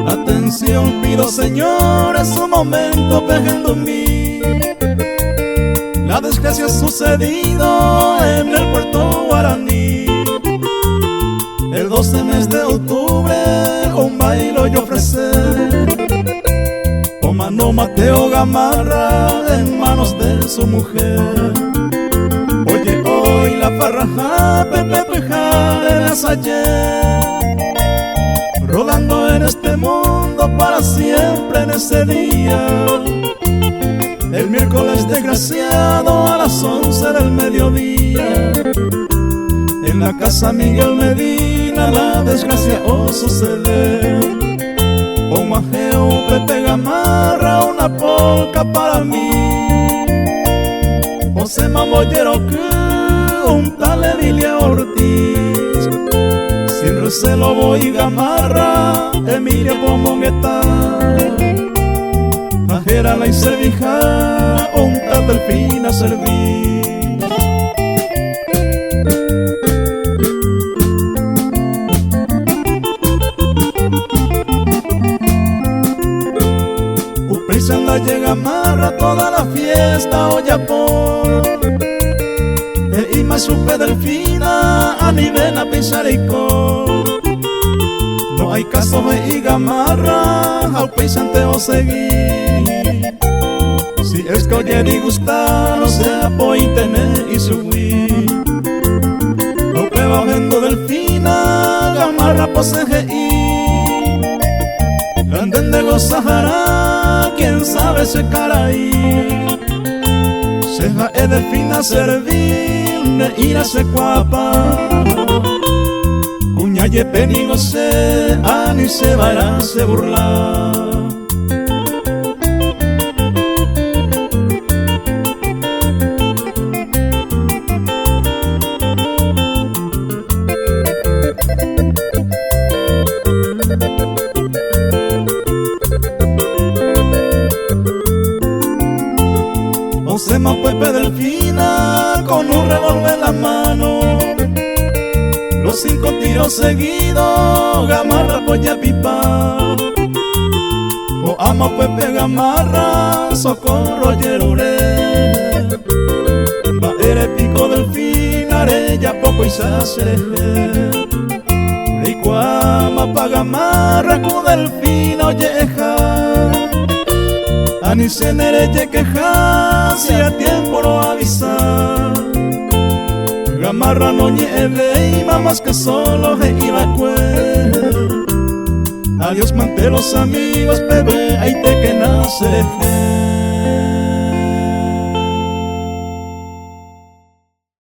Atención pido, Señor, es un momento pegando en mí. La desgracia ha sucedido en el puerto Guaraní. El 12 mes de octubre un baile yo ofrecer. O Mano Mateo Gamarra en manos de su mujer. Oye, hoy la farraja perpetuarás ayer, rodando en este mundo para siempre en ese día. El miércoles desgraciado a las 11 del mediodía, en la casa Miguel Medina la desgracia suceder. O Majeo Pepe Gamarra una polca para mí. José Mamollero que un tal Emilia Ortiz. Sin recelo voy Gamarra, Emilia Pomongueta. Ajera la y Sevija, un tal Delfina serví. Uprisanda llega Gamarra toda la fiesta Oyapón. E ima supe Delfina a nivel a Picharico. No hay caso de Gamarra al paisanteo seguir. Si es que oye disgustar, no sea por internet y subir. Lo que va viendo Delfina, Gamarra posee. Anden de Sahara, quién sabe se caraí. Seja e Delfina servir, de ir a se cuapa. Cuñaye penigo se, ani se va a se burlar. Josema Pepe Delfina con un revólver en la mano. Los 5 tiros seguidos, Gamarra polla pipa. O ama Pepe Gamarra, socorro yerure. Va ere pico Delfina, arella poco y se hace. Ricuama pa Gamarra, cu Delfina oyeja. Ani se nereye queja, si a tiempo lo avisa. Gamarra no nieve y mamás que solo se iba a cuer. Adiós mante los amigos, bebé, ahí te que nace.